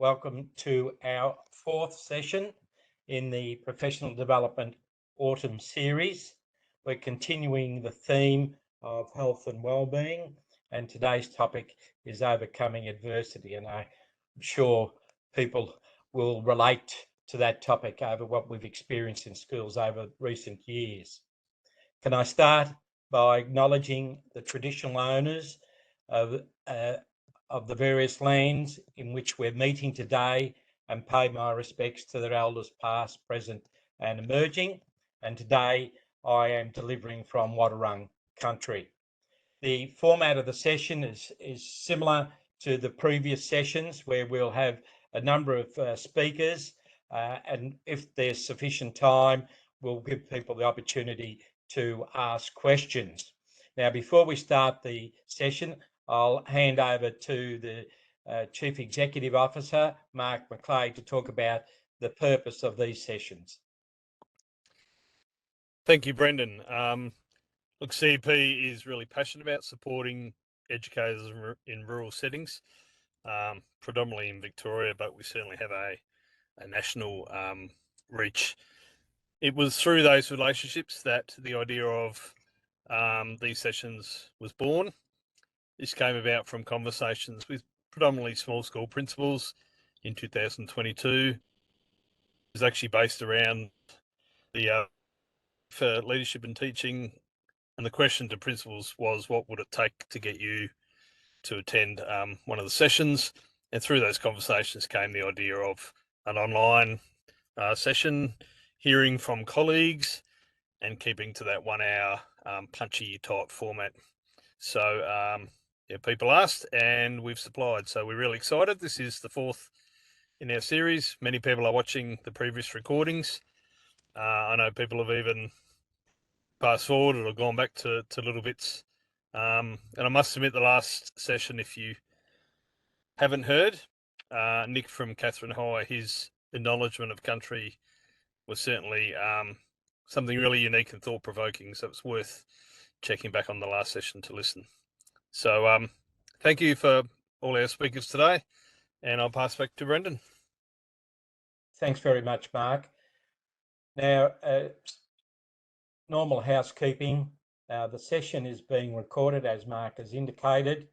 Welcome to our fourth session in the Professional Development Autumn Series. We're continuing the theme of health and wellbeing, and today's topic is overcoming adversity, and I'm sure people will relate to that topic over what we've experienced in schools over recent years. Can I start by acknowledging the traditional owners of the various lands in which we're meeting today and pay my respects to their elders past, present and emerging. And today I am delivering from Wadawurrung country. The format of the session is similar to the previous sessions, where we'll have a number of speakers and if there's sufficient time, we'll give people the opportunity to ask questions. Now, before we start the session, I'll hand over to the Chief Executive Officer, Mark McLeay, to talk about the purpose of these sessions. Thank you, Brendan. Look, CEP is really passionate about supporting educators in rural settings, predominantly in Victoria, but we certainly have a national reach. It was through those relationships that the idea of these sessions was born. This came about from conversations with predominantly small school principals in 2022. It was actually based around the for leadership and teaching, and the question to principals was, what would it take to get you to attend one of the sessions? And through those conversations came the idea of an online session, hearing from colleagues and keeping to that 1 hour punchy type format. So yeah, people asked and we've supplied. So we're really excited. This is the fourth in our series. Many people are watching the previous recordings. I know people have even fast forwarded or gone back to little bits. And I must admit, the last session, if you haven't heard, Nick from Catherine High, his acknowledgement of country was certainly something really unique and thought-provoking. So it's worth checking back on the last session to listen. So thank you for all our speakers today, and I'll pass back to Brendan. Thanks very much, Mark. Now, normal housekeeping. The session is being recorded, as Mark has indicated.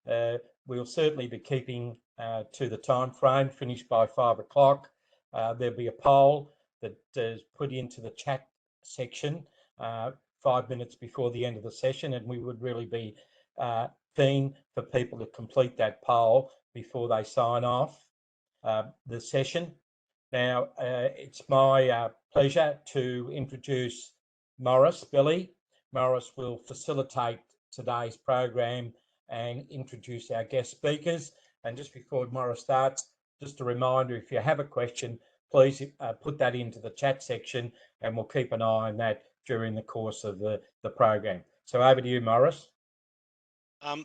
We'll certainly be keeping to the time frame, finished by 5 o'clock. There'll be a poll that is put into the chat section 5 minutes before the end of the session, and we would really be keen for people to complete that poll before they sign off the session. Now, it's my pleasure to introduce Morris Billy. Morris will facilitate today's program and introduce our guest speakers. And just before Morris starts, just a reminder, if you have a question, please put that into the chat section and we'll keep an eye on that during the course of the program. So over to you, Morris.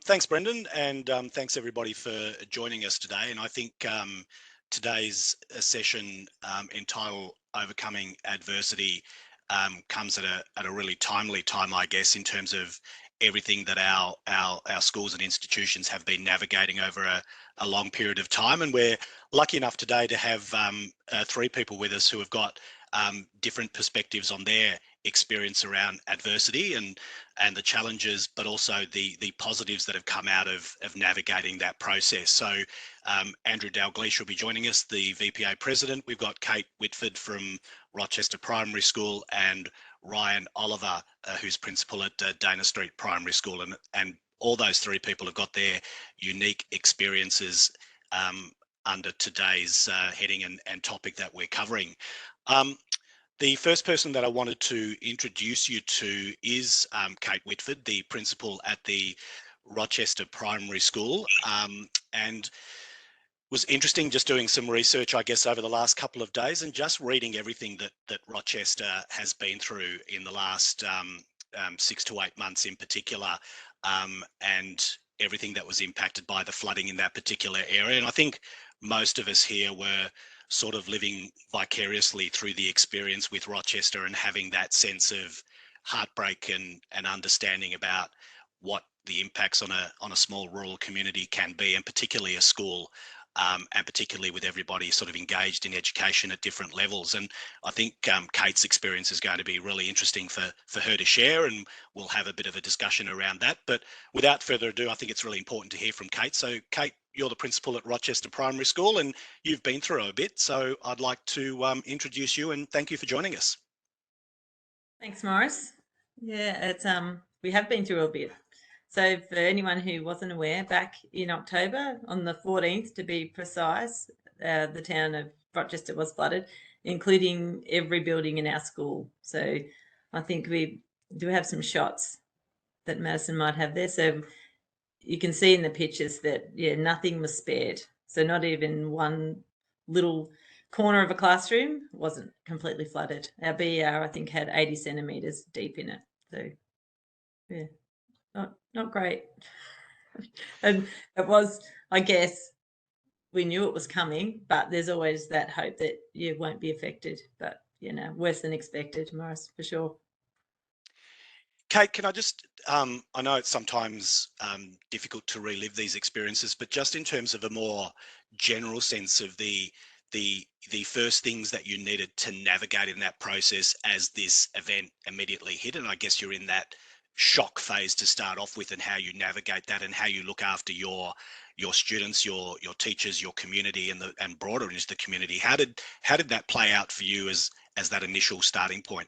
Thanks, Brendan, and thanks everybody for joining us today. And I think today's session entitled Overcoming Adversity comes at a really timely time, I guess, in terms of everything that our schools and institutions have been navigating over a long period of time. And we're lucky enough today to have 3 people with us who have got different perspectives on their experience around adversity and the challenges, but also the positives that have come out of navigating that process. So Andrew Dalgleish will be joining us, the VPA president. We've got Kate Whitford from Rochester Primary School and Ryan Oliver, who's principal at Dana Street Primary School. And all those 3 people have got their unique experiences under today's heading and topic that we're covering. The first person that I wanted to introduce you to is Kate Whitford, the principal at the Rochester Primary School, and was interesting just doing some research, I guess, over the last couple of days and just reading everything that Rochester has been through in the last 6 to 8 months in particular, and everything that was impacted by the flooding in that particular area. And I think most of us here were sort of living vicariously through the experience with Rochester and having that sense of heartbreak and understanding about what the impacts on a small rural community can be, and particularly a school and particularly with everybody sort of engaged in education at different levels. And I think Kate's experience is going to be really interesting for her to share, and we'll have a bit of a discussion around that. But without further ado, I think it's really important to hear from Kate. So Kate, you're the principal at Rochester Primary School, and you've been through a bit. So I'd like to introduce you and thank you for joining us. Thanks, Morris. Yeah, it's we have been through a bit. So for anyone who wasn't aware, back in October, on the 14th to be precise, the town of Rochester was flooded, including every building in our school. So I think we do have some shots that Madison might have there. So you can see in the pictures that, yeah, nothing was spared. So not even one little corner of a classroom wasn't completely flooded. Our BER, I think, had 80 centimetres deep in it. So, yeah. Not great. And it was, I guess, we knew it was coming, but there's always that hope that you won't be affected. But, you know, worse than expected, Morris, for sure. Kate, can I just, I know it's sometimes difficult to relive these experiences, but just in terms of a more general sense of the first things that you needed to navigate in that process as this event immediately hit, and I guess you're in that shock phase to start off with, and how you navigate that and how you look after your students, your teachers, your community, and broader into the community. How did that play out for you as that initial starting point?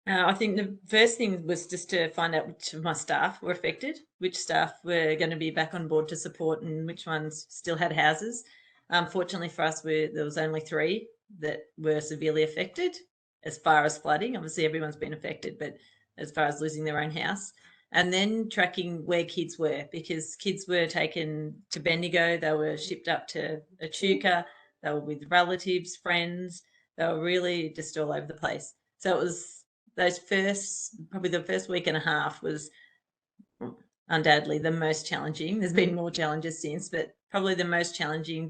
I think the first thing was just to find out which of my staff were affected, which staff were going to be back on board to support, and which ones still had houses. Fortunately for us, there was only 3 that were severely affected as far as flooding. Obviously, everyone's been affected, but as far as losing their own house. And then tracking where kids were, because kids were taken to Bendigo, they were shipped up to Echuca, they were with relatives, friends, they were really just all over the place. So it was probably the first week and a half was undoubtedly the most challenging. There's been more challenges since, but probably the most challenging.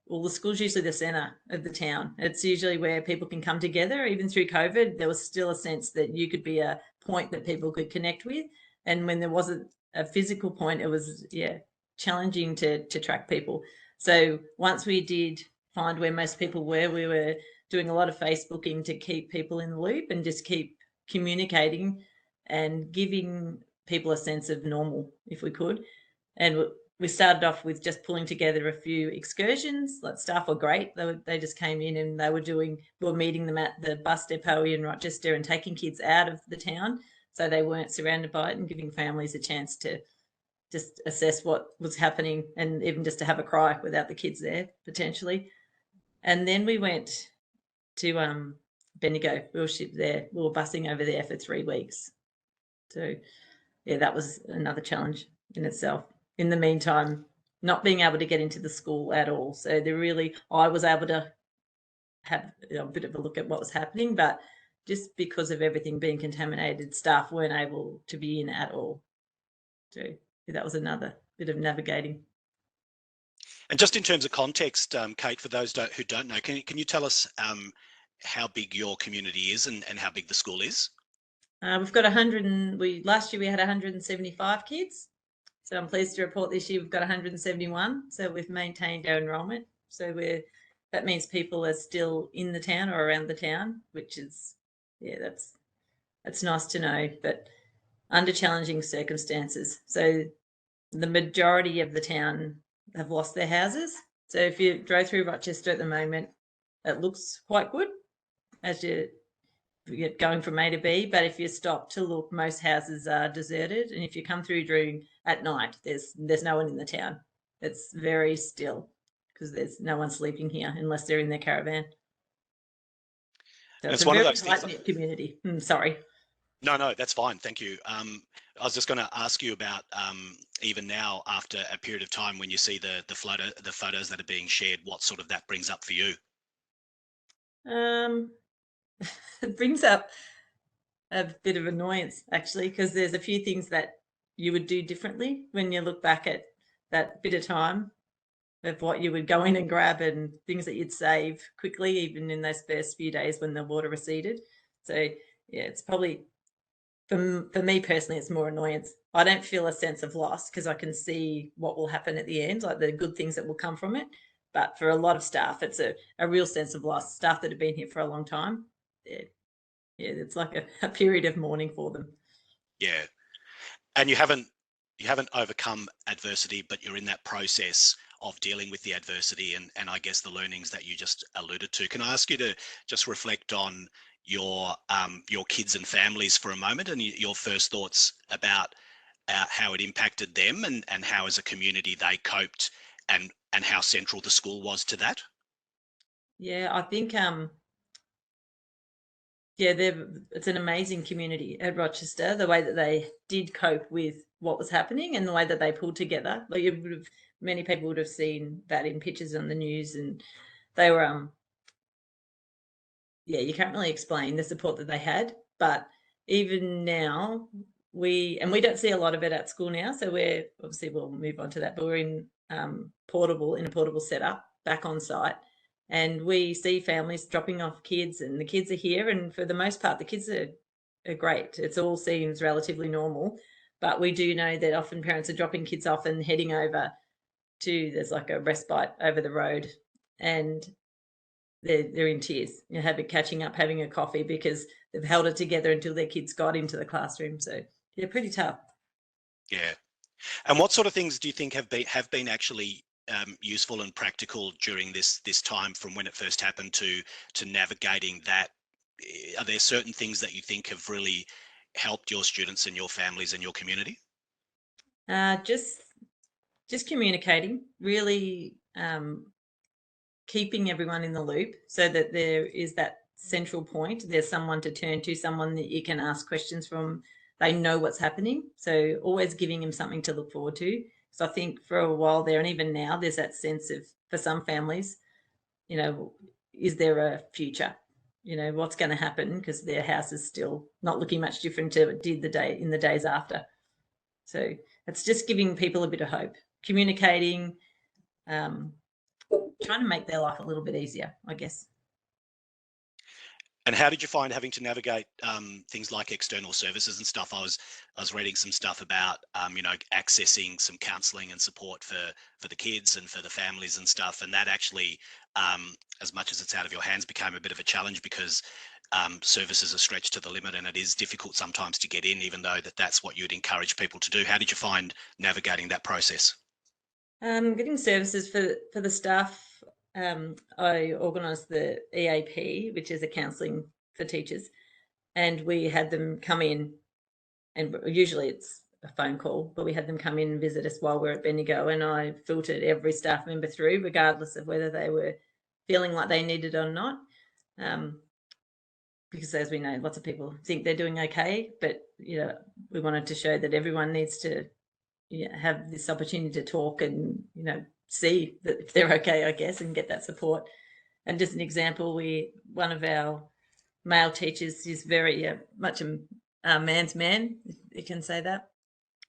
The school's usually the centre of the town. It's usually where people can come together. Even through COVID, there was still a sense that you could be a point that people could connect with. And when there wasn't a physical point, it was, challenging to track people. So once we did find where most people were, we were doing a lot of Facebooking to keep people in the loop and just keep communicating and giving people a sense of normal if we could. And we started off with just pulling together a few excursions. Like, staff were great. They just came in and we were meeting them at the bus depot in Rochester and taking kids out of the town so they weren't surrounded by it, and giving families a chance to just assess what was happening, and even just to have a cry without the kids there potentially. And then we went to Bendigo. We were shipped there. We were busing over there for 3 weeks. So, yeah, that was another challenge in itself. In the meantime, not being able to get into the school at all. So I was able to have a bit of a look at what was happening, but just because of everything being contaminated, staff weren't able to be in at all. So that was another bit of navigating. And just in terms of context, Kate, for those who don't know, can you tell us how big your community is and how big the school is? We've got last year we had 175 kids. So I'm pleased to report this year we've got 171. So we've maintained our enrolment. So that means people are still in the town or around the town, which is, that's nice to know, but under challenging circumstances. So the majority of the town have lost their houses. So if you drove through Rochester at the moment, it looks quite good as you're going from A to B, but if you stop to look, most houses are deserted, and if you come through at night, there's no one in the town. It's very still because there's no one sleeping here unless they're in their caravan. So it's a very tight-knit community. Sorry. No, that's fine. Thank you. I was just going to ask you about even now, after a period of time, when you see the photos that are being shared, what sort of that brings up for you? It brings up a bit of annoyance, actually, because there's a few things that you would do differently when you look back at that bit of time of what you would go in and grab, and things that you'd save quickly, even in those first few days when the water receded. So, yeah, it's probably for me personally, it's more annoyance. I don't feel a sense of loss because I can see what will happen at the end, like the good things that will come from it. But for a lot of staff, it's a real sense of loss. Staff that have been here for a long time, yeah, it's like a period of mourning for them. Yeah, and you haven't overcome adversity, but you're in that process of dealing with the adversity and I guess the learnings that you just alluded to. Can I ask you to just reflect on your kids and families for a moment, and your first thoughts about how it impacted them, and how as a community they coped, and how central the school was to that? Yeah, I think it's an amazing community at Rochester, the way that they did cope with what was happening and the way that they pulled together. Like many people would have seen that in pictures on the news, and they were you can't really explain the support that they had. But even now, we don't see a lot of it at school now, so we'll move on to that, but we're in a portable setup back on site, and we see families dropping off kids, and the kids are here, and for the most part the kids are great. It all seems relatively normal, but we do know that often parents are dropping kids off and heading over to, there's like a respite over the road, and they're in tears, catching up, having a coffee, because they've held it together until their kids got into the classroom. So yeah, pretty tough. Yeah. And what sort of things do you think have been actually useful and practical during this time, from when it first happened to navigating that? Are there certain things that you think have really helped your students and your families and your community? Just communicating, really keeping everyone in the loop, so that there is that central point. There's someone to turn to, someone that you can ask questions from. They know what's happening. So always giving them something to look forward to. So I think for a while there, and even now, there's that sense of, for some families, is there a future? What's going to happen? Because their house is still not looking much different to it did in the days after. So it's just giving people a bit of hope, communicating, trying to make their life a little bit easier, I guess. And how did you find having to navigate things like external services and stuff? I was reading some stuff about accessing some counselling and support for the kids and for the families and stuff, and that actually, as much as it's out of your hands, became a bit of a challenge, because services are stretched to the limit, and it is difficult sometimes to get in, even though that's what you'd encourage people to do. How did you find navigating that process? Getting services for the staff. I organised the EAP, which is a counselling for teachers, and we had them come in, and usually it's a phone call, but we had them come in and visit us while we're at Bendigo, and I filtered every staff member through, regardless of whether they were feeling like they needed it or not. Because as we know, lots of people think they're doing okay, but we wanted to show that everyone needs to have this opportunity to talk and see that if they're okay, I guess, and get that support. And just an example, one of our male teachers is very much a man's man, if you can say that,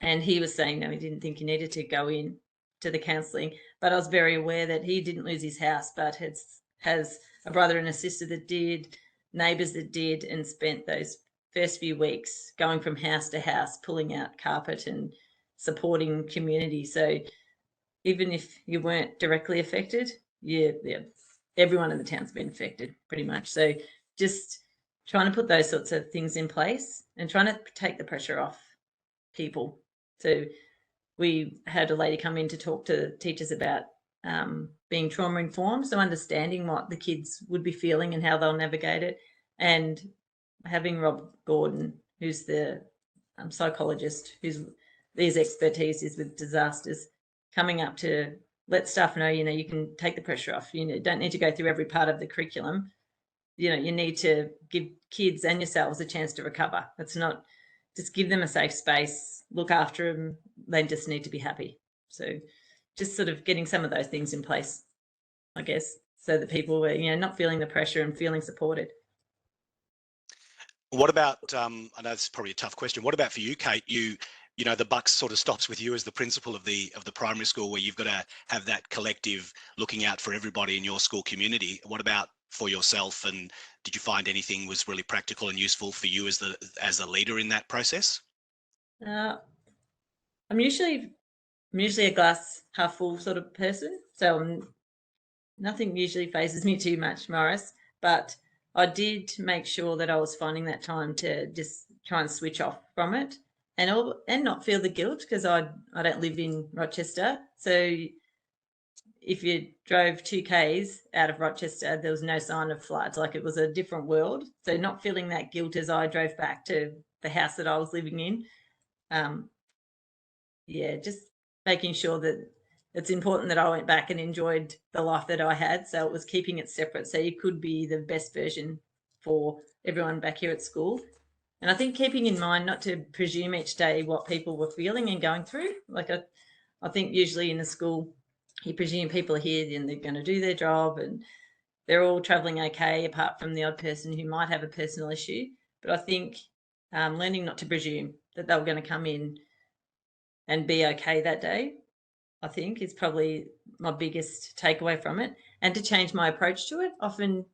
and he was saying no, he didn't think he needed to go in to the counselling, but I was very aware that he didn't lose his house, but has a brother and a sister that did, neighbours that did, and spent those first few weeks going from house to house, pulling out carpet and supporting community. So even if you weren't directly affected, everyone in the town's been affected pretty much. So just trying to put those sorts of things in place and trying to take the pressure off people. So we had a lady come in to talk to teachers about being trauma informed, so understanding what the kids would be feeling and how they'll navigate it, and having Rob Gordon, who's the psychologist, whose expertise is with disasters, coming up to let staff know, you can take the pressure off. Don't need to go through every part of the curriculum. You need to give kids and yourselves a chance to recover. It's not just give them a safe space, look after them. They just need to be happy. So just sort of getting some of those things in place, I guess, so that people were, not feeling the pressure and feeling supported. What about, I know this is probably a tough question. What about for you, Kate? The buck sort of stops with you as the principal of the primary school, where you've got to have that collective looking out for everybody in your school community. What about for yourself, and did you find anything was really practical and useful for you as the leader in that process? I'm usually a glass half full sort of person, so nothing usually phases me too much, Morris. But I did make sure that I was finding that time to just try and switch off from it, and not feel the guilt, because I don't live in Rochester. So if you drove 2Ks out of Rochester, there was no sign of floods. Like, it was a different world. So not feeling that guilt as I drove back to the house that I was living in. Yeah, just making sure that it's important that I went back and enjoyed the life that I had. So it was keeping it separate, so you could be the best version for everyone back here at school. And I think keeping in mind not to presume each day what people were feeling and going through. Like, I think usually in the school, you presume people are here and they're going to do their job and they're all travelling okay, apart from the odd person who might have a personal issue. But I think learning not to presume that they were going to come in and be okay that day, I think, is probably my biggest takeaway from it. And to change my approach to it. Often,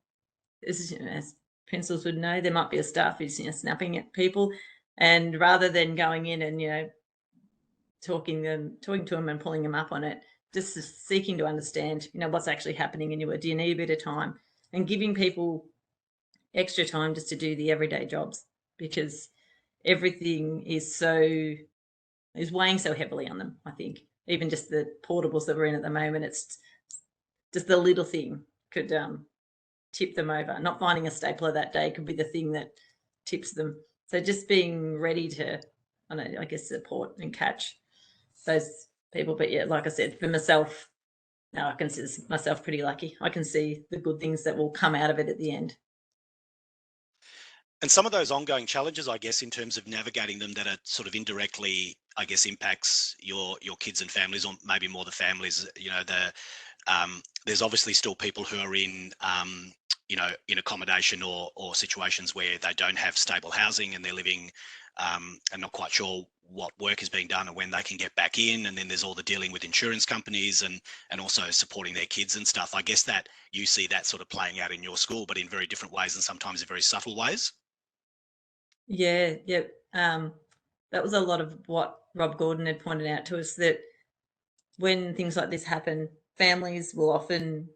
as principals would know, there might be a staff who's snapping at people, and rather than going in and talking to them and pulling them up on it, just seeking to understand what's actually happening in your work. Do you need a bit of time? And giving people extra time just to do the everyday jobs, because everything is weighing so heavily on them. I think even just the portables that we're in at the moment, it's just the little thing could tip them over. Not finding a stapler that day could be the thing that tips them. So just being ready to, I guess, support and catch those people. But yeah, like I said, for myself, now I consider myself pretty lucky. I can see the good things that will come out of it at the end. And some of those ongoing challenges, I guess, in terms of navigating them, that are sort of indirectly, I guess, impacts your kids and families, or maybe more the families. There's obviously still people who are in accommodation or situations where they don't have stable housing and they're living and not quite sure what work is being done and when they can get back in. And then there's all the dealing with insurance companies and also supporting their kids and stuff. I guess that you see that sort of playing out in your school, but in very different ways and sometimes in very subtle ways. Yeah. That was a lot of what Rob Gordon had pointed out to us, that when things like this happen, families will often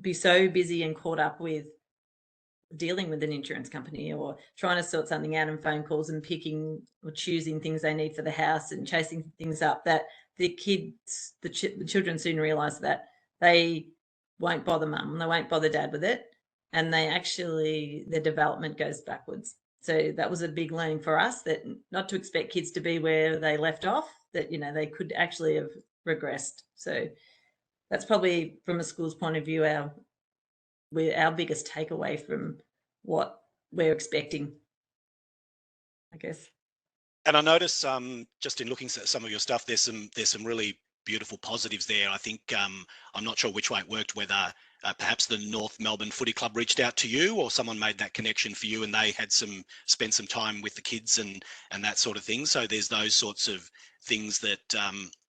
be so busy and caught up with dealing with an insurance company or trying to sort something out in phone calls and picking or choosing things they need for the house and chasing things up, that the children soon realise that they won't bother mum, they won't bother dad with it, and their development goes backwards. So that was a big learning for us, that not to expect kids to be where they left off, that they could actually have regressed. So that's probably, from a school's point of view, our biggest takeaway from what we're expecting, I guess. And I notice just in looking at some of your stuff, there's some really beautiful positives there. I think I'm not sure which way it worked, whether perhaps the North Melbourne Footy Club reached out to you or someone made that connection for you and they had spent some time with the kids and that sort of thing. So there's those sorts of things that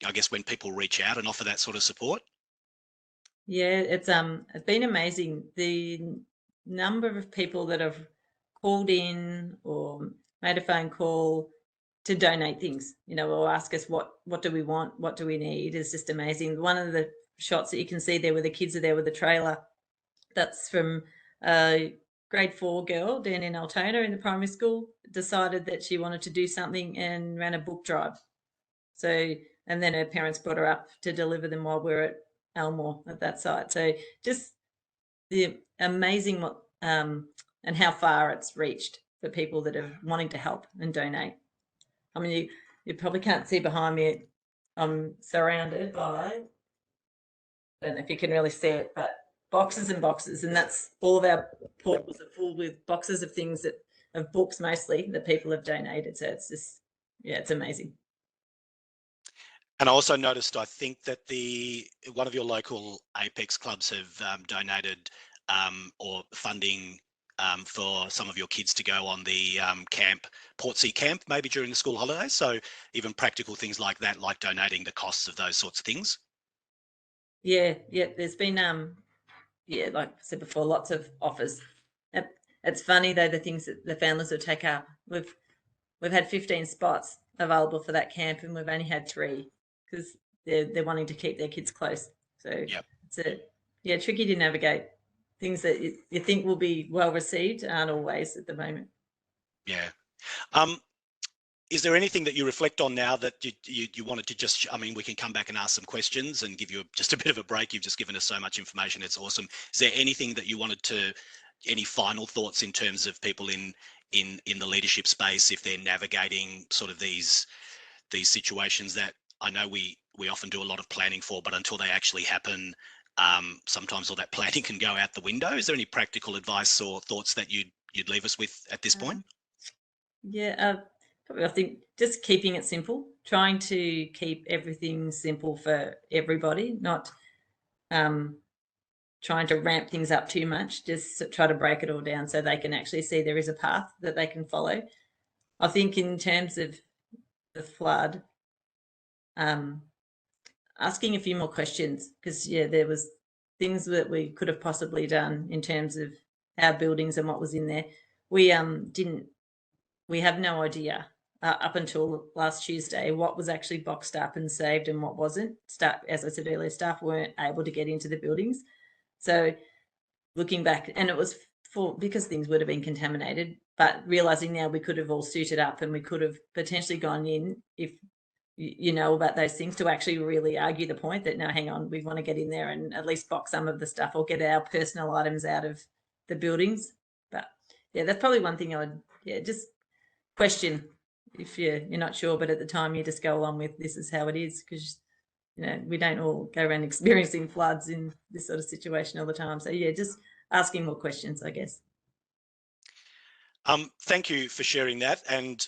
I guess when people reach out and offer that sort of support. Yeah, it's been amazing, the number of people that have called in or made a phone call to donate things, or ask us what do we want, what do we need, is just amazing. One of the shots that you can see there where the kids are there with a trailer, that's from a grade 4 girl down in Altona in the primary school, decided that she wanted to do something and ran a book drive. So, and then her parents brought her up to deliver them while we were at Elmore at that site. So just the amazing what and how far it's reached for people that are wanting to help and donate. I mean, you probably can't see behind me. I'm surrounded by, I don't know if you can really see it, but boxes and boxes, and that's all of our portables are full with boxes of things of books mostly that people have donated. So it's just, it's amazing. And I also noticed, I think that one of your local Apex clubs have donated or funding for some of your kids to go on the Portsea camp, maybe during the school holidays. So even practical things like that, like donating the costs of those sorts of things. Yeah. There's been yeah, like I said before, lots of offers. It's funny though, the things that the families would take up. We've had 15 spots available for that camp, and we've only had 3 because they're wanting to keep their kids close. So Yep. it's tricky to navigate. Things that you think will be well received aren't always at the moment. Yeah. Is there anything that you reflect on now that you wanted to just, I mean, we can come back and ask some questions and give you just a bit of a break. You've just given us so much information. It's awesome. Is there anything that you wanted to, any final thoughts in terms of people in the leadership space, if they're navigating sort of these situations that I know we often do a lot of planning for, but until they actually happen, sometimes all that planning can go out the window. Is there any practical advice or thoughts that you'd leave us with at this point? Probably I think just keeping it simple, trying to keep everything simple for everybody, not trying to ramp things up too much, just try to break it all down so they can actually see there is a path that they can follow. I think in terms of the flood, asking a few more questions, because there was things that we could have possibly done in terms of our buildings and what was in there. We have no idea up until last Tuesday what was actually boxed up and saved and what wasn't. As I said earlier, staff weren't able to get into the buildings. So looking back, and it was because things would have been contaminated, but realizing now we could have all suited up and we could have potentially gone in, if you know about those things, to actually really argue the point that, no, hang on, we want to get in there and at least box some of the stuff or get our personal items out of the buildings. But yeah, that's probably one thing I would just question if you're not sure, but at the time you just go along with, this is how it is, because we don't all go around experiencing floods in this sort of situation all the time. So yeah, just asking more questions, I guess. Thank you for sharing that, and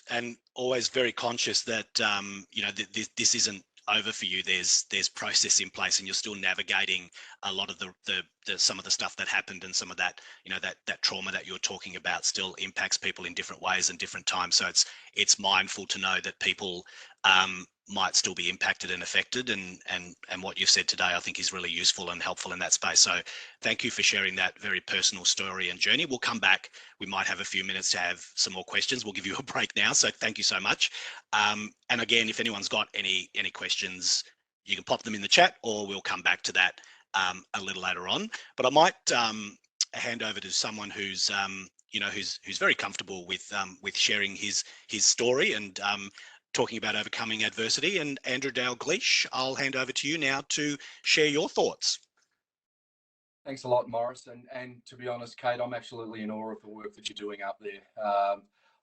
always very conscious that this isn't over for you. There's process in place, and you're still navigating a lot of the some of the stuff that happened, and some of that that trauma that you're talking about still impacts people in different ways and different times. So it's mindful to know that people might still be impacted and affected, and what you've said today I think is really useful and helpful in that space. So thank you for sharing that very personal story and journey. We'll come back. We might have a few minutes to have some more questions. We'll give you a break now. So thank you so much. And again, if anyone's got any questions, you can pop them in the chat, or we'll come back to that a little later on. But I might hand over to someone who's who's very comfortable with sharing his story and talking about overcoming adversity. And Andrew Dalgleish, I'll hand over to you now to share your thoughts. Thanks a lot, Morris. And to be honest, Kate, I'm absolutely in awe of the work that you're doing up there.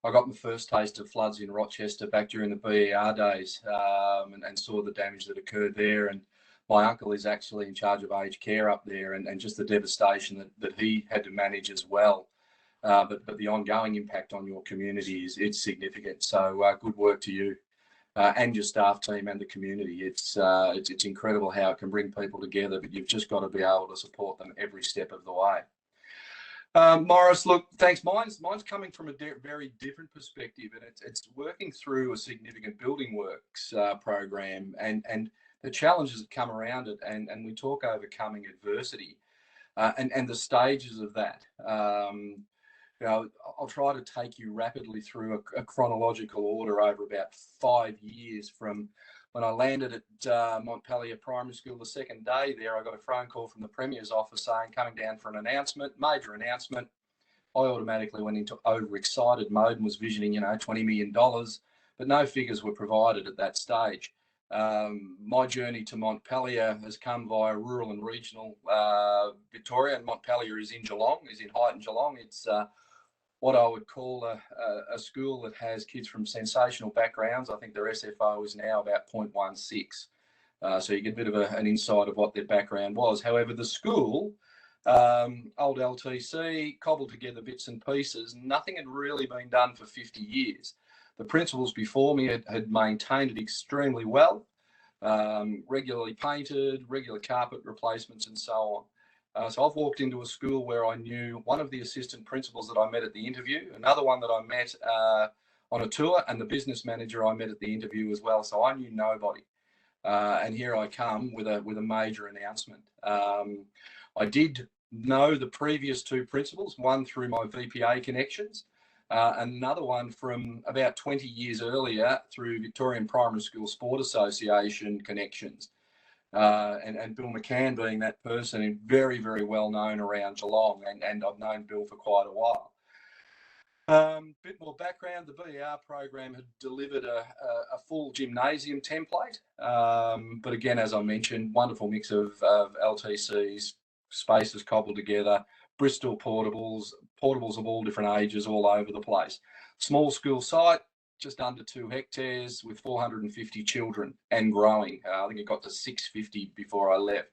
I got my first taste of floods in Rochester back during the BER days, and saw the damage that occurred there. And my uncle is actually in charge of aged care up there, and just the devastation that he had to manage as well. But the ongoing impact on your community it's significant. So good work to you and your staff team and the community. It's incredible how it can bring people together, but you've just got to be able to support them every step of the way. Morris, look, thanks. Mine's coming from a very different perspective, and it's working through a significant building works program and the challenges that come around it, and we talk overcoming adversity and the stages of that. I'll try to take you rapidly through a chronological order over about 5 years from when I landed at Montpelier Primary School the second day there. I got a phone call from the Premier's office saying, coming down for an announcement, major announcement. I automatically went into overexcited mode and was visioning, $20 million, but no figures were provided at that stage. My journey to Montpelier has come via rural and regional Victoria, and Montpelier is in Hyde and Geelong. It's what I would call a school that has kids from sensational backgrounds. I think their SFO is now about 0.16. So you get a bit of an insight of what their background was. However, the school, old LTC, cobbled together bits and pieces. Nothing had really been done for 50 years. The principals before me had maintained it extremely well, regularly painted, regular carpet replacements and so on. So I've walked into a school where I knew one of the assistant principals that I met at the interview, another one that I met on a tour, and the business manager I met at the interview as well. So I knew nobody. And here I come with a major announcement. I did know the previous two principals, one through my VPA connections, and another one from about 20 years earlier through Victorian Primary School Sport Association connections. And Bill McCann being that person, and very, very well known around Geelong, and I've known Bill for quite a while. Bit more background, the BER program had delivered a full gymnasium template, but again, as I mentioned, wonderful mix of LTCs, spaces cobbled together, Bristol portables of all different ages all over the place. Small school site, just under 2 hectares with 450 children and growing. I think it got to 650 before I left.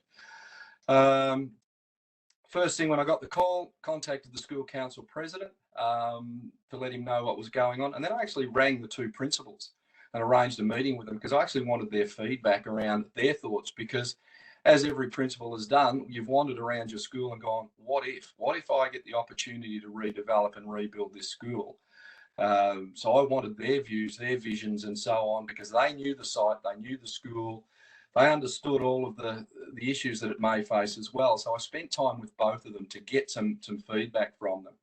First thing when I got the call, contacted the school council president to let him know what was going on. And then I actually rang the two principals and arranged a meeting with them because I actually wanted their feedback around their thoughts, because as every principal has done, you've wandered around your school and gone, what if I get the opportunity to redevelop and rebuild this school? So I wanted their views, their visions and so on, because they knew the site, they knew the school, they understood all of the issues that it may face as well. So I spent time with both of them to get some feedback from them.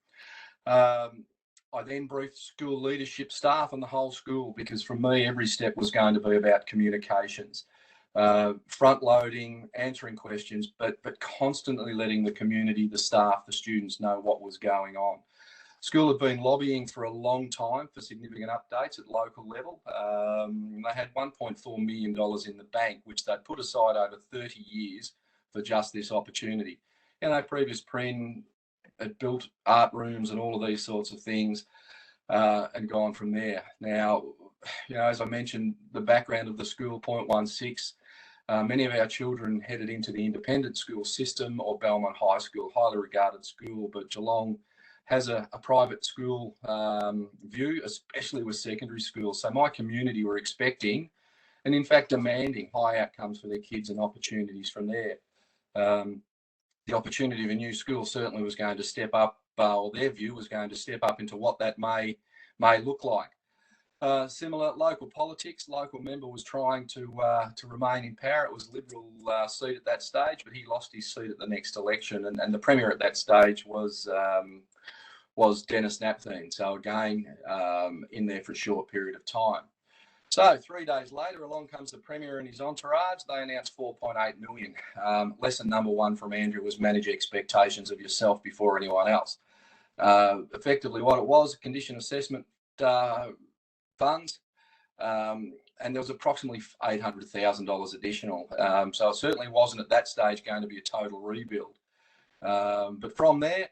I then briefed school leadership staff and the whole school, because for me, every step was going to be about communications, front loading, answering questions, but constantly letting the community, the staff, the students know what was going on. School had been lobbying for a long time for significant updates at local level. They had $1.4 million in the bank, which they'd put aside over 30 years for just this opportunity. Previous Prin had built art rooms and all of these sorts of things, and gone from there. Now, as I mentioned, the background of the school, 0.16, many of our children headed into the independent school system or Belmont High School, highly regarded school, but Geelong has a private school view, especially with secondary schools. So my community were expecting, and in fact demanding, high outcomes for their kids and opportunities from there. The opportunity of a new school certainly was going to step up, or their view was going to step up into what that may look like. Similar local politics, local member was trying to remain in power. It was a Liberal seat at that stage, but he lost his seat at the next election, and the Premier at that stage was Dennis Napthine. So again, in there for a short period of time. So 3 days later, along comes the Premier and his entourage. They announced 4.8 million. Lesson number one from Andrew was manage expectations of yourself before anyone else. Effectively what it was, condition assessment funds, and there was approximately $800,000 additional. So it certainly wasn't at that stage going to be a total rebuild. But from there,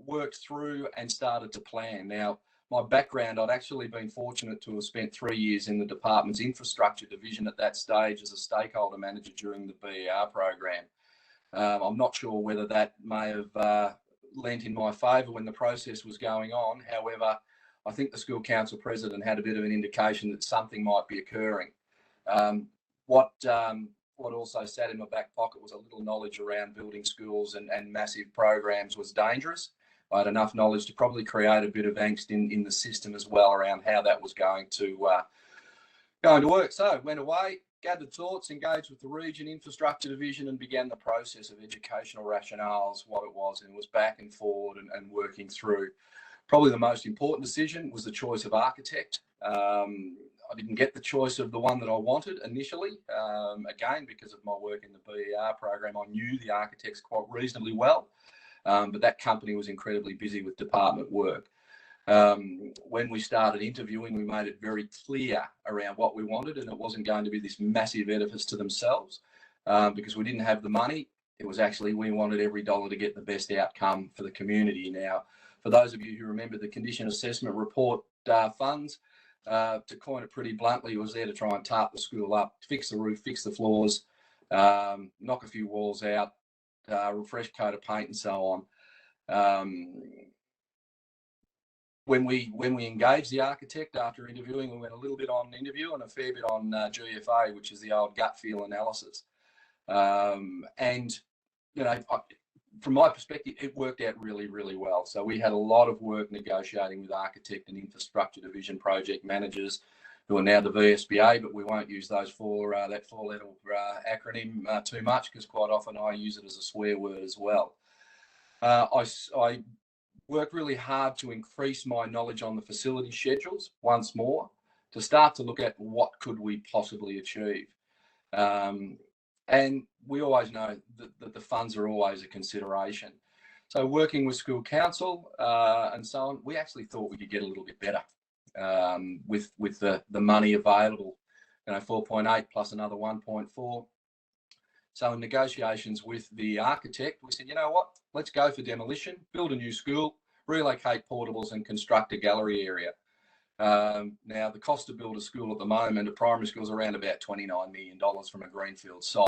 worked through and started to plan. Now, my background, I'd actually been fortunate to have spent 3 years in the department's infrastructure division at that stage as a stakeholder manager during the BER program. I'm not sure whether that may have lent in my favour when the process was going on. However, I think the school council president had a bit of an indication that something might be occurring. What also sat in my back pocket was a little knowledge around building schools and massive programs was dangerous. I had enough knowledge to probably create a bit of angst in the system as well around how that was going to work. So went away, gathered thoughts, engaged with the region infrastructure division, and began the process of educational rationales, what it was, and was back and forward and working through. Probably the most important decision was the choice of architect. I didn't get the choice of the one that I wanted initially. Again, because of my work in the BER program, I knew the architects quite reasonably well, but that company was incredibly busy with department work. When we started interviewing, we made it very clear around what we wanted, and it wasn't going to be this massive edifice to themselves, because we didn't have the money. It was actually, we wanted every dollar to get the best outcome for the community. Now, for those of you who remember the condition assessment report funds, to coin it pretty bluntly, was there to try and tarp the school up, fix the roof, fix the floors, knock a few walls out, refresh coat of paint and so on. When we engaged the architect after interviewing, we went a little bit on interview and a fair bit on GFA, which is the old gut feel analysis. And, from my perspective, it worked out really, really well. So we had a lot of work negotiating with architect and infrastructure division project managers, who are now the VSBA, but we won't use those that four-letter acronym too much, because quite often I use it as a swear word as well. I worked really hard to increase my knowledge on the facility schedules once more, to start to look at what could we possibly achieve. And we always know that the funds are always a consideration. So working with school council and so on, we actually thought we could get a little bit better with the money available, 4.8 plus another 1.4. So in negotiations with the architect, we said, you know what, let's go for demolition, build a new school, relocate portables and construct a gallery area. Now, the cost to build a school at the moment, a primary school, is around about $29 million from a greenfield site.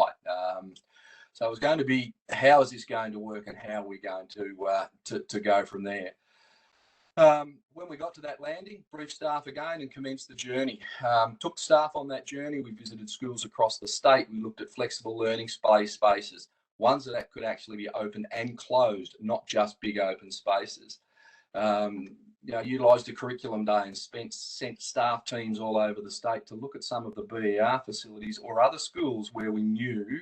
So it was going to be, how is this going to work and how are we going to go from there? When we got to that landing, briefed staff again and commenced the journey. Took staff on that journey. We visited schools across the state. We looked at flexible learning spaces, ones that could actually be opened and closed, not just big open spaces. Utilised a curriculum day and sent staff teams all over the state to look at some of the BER facilities or other schools where we knew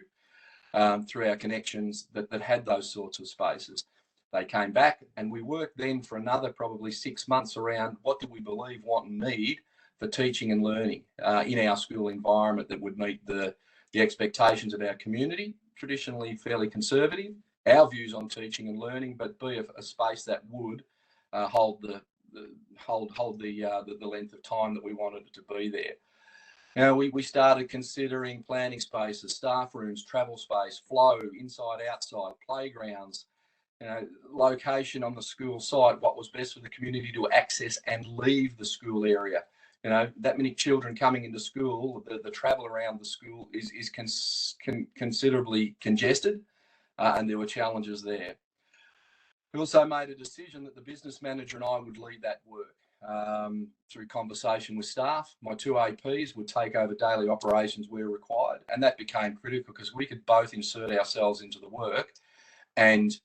through our connections that had those sorts of spaces. They came back and we worked then for another probably 6 months around what do we believe, want and need for teaching and learning in our school environment that would meet the expectations of our community, traditionally fairly conservative, our views on teaching and learning, but be a space that would hold the length of time that we wanted it to be there. We started considering planning spaces, staff rooms, travel space, flow, inside, outside, playgrounds, location on the school site, what was best for the community to access and leave the school area. That many children coming into school, the travel around the school is considerably congested, and there were challenges there. We also made a decision that the business manager and I would lead that work through conversation with staff. My two APs would take over daily operations where required, and that became critical because we could both insert ourselves into the work and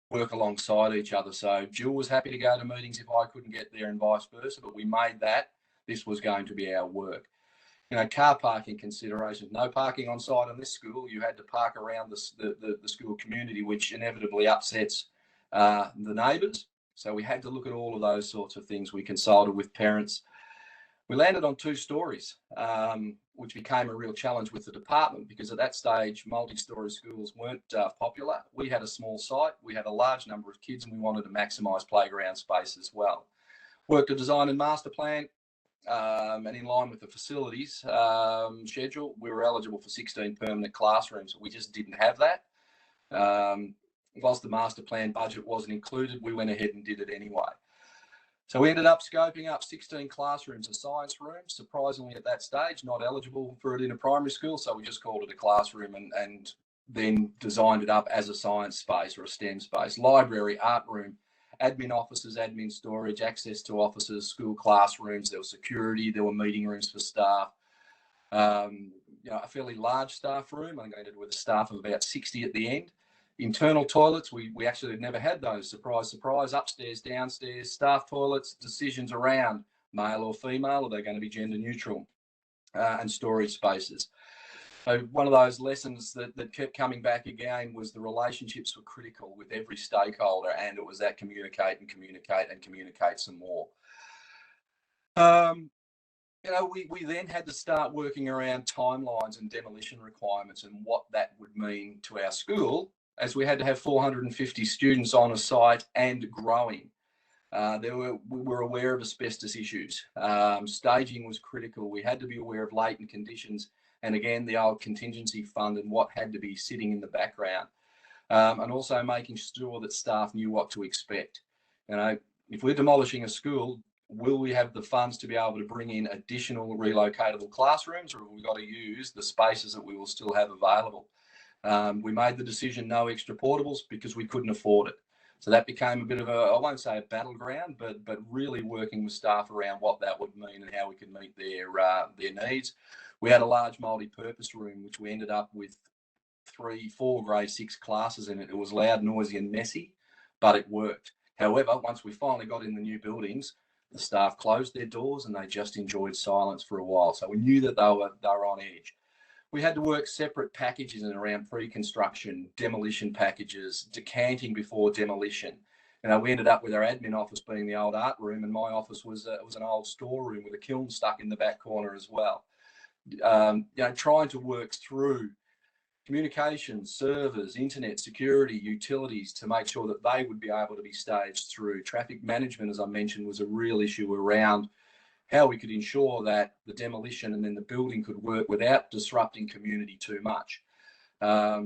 work alongside each other. So Jill was happy to go to meetings if I couldn't get there and vice versa, but we made that this was going to be our work. Car parking considerations, no parking on site in this school. You had to park around the school community, which inevitably upsets the neighbours. So we had to look at all of those sorts of things. We consulted with parents. We landed on 2 stories, which became a real challenge with the department because at that stage, multi-storey schools weren't popular. We had a small site, we had a large number of kids, and we wanted to maximise playground space as well. Worked a design and master plan, and in line with the facilities schedule, we were eligible for 16 permanent classrooms. We just didn't have that. Whilst the master plan budget wasn't included, we went ahead and did it anyway. So we ended up scoping up 16 classrooms and science rooms. Surprisingly, at that stage, not eligible for it in a primary school, so we just called it a classroom and then designed it up as a science space or a STEM space. Library, art room, admin offices, admin storage, access to offices, school classrooms. There was security. There were meeting rooms for staff. A fairly large staff room. I'm going to do with a staff of about 60 at the end. Internal toilets, we actually had never had those. Surprise, surprise, upstairs, downstairs, staff toilets, decisions around male or female, are they going to be gender neutral, and storage spaces. So one of those lessons that kept coming back again was the relationships were critical with every stakeholder, and it was that communicate some more. We then had to start working around timelines and demolition requirements and what that would mean to our school, as we had to have 450 students on a site and growing. We were aware of asbestos issues. Staging was critical. We had to be aware of latent conditions, and again, the old contingency fund and what had to be sitting in the background, and also making sure that staff knew what to expect. If we're demolishing a school, will we have the funds to be able to bring in additional relocatable classrooms, or have we got to use the spaces that we will still have available? We made the decision no extra portables because we couldn't afford it. So that became a bit of I won't say a battleground, but really working with staff around what that would mean and how we could meet their needs. We had a large multi-purpose room, which we ended up with 3-4 grade 6 classes in it. It was loud, noisy and messy, but it worked. However, once we finally got in the new buildings, the staff closed their doors and they just enjoyed silence for a while. So we knew that they were on edge. we had to work separate packages in around pre-construction, demolition packages, decanting before demolition. We ended up with our admin office being the old art room, and my office was an old storeroom with a kiln stuck in the back corner as well. Trying to work through communications, servers, internet security, utilities to make sure that they would be able to be staged through. Traffic management, as I mentioned, was a real issue around how we could ensure that the demolition and then the building could work without disrupting community too much. I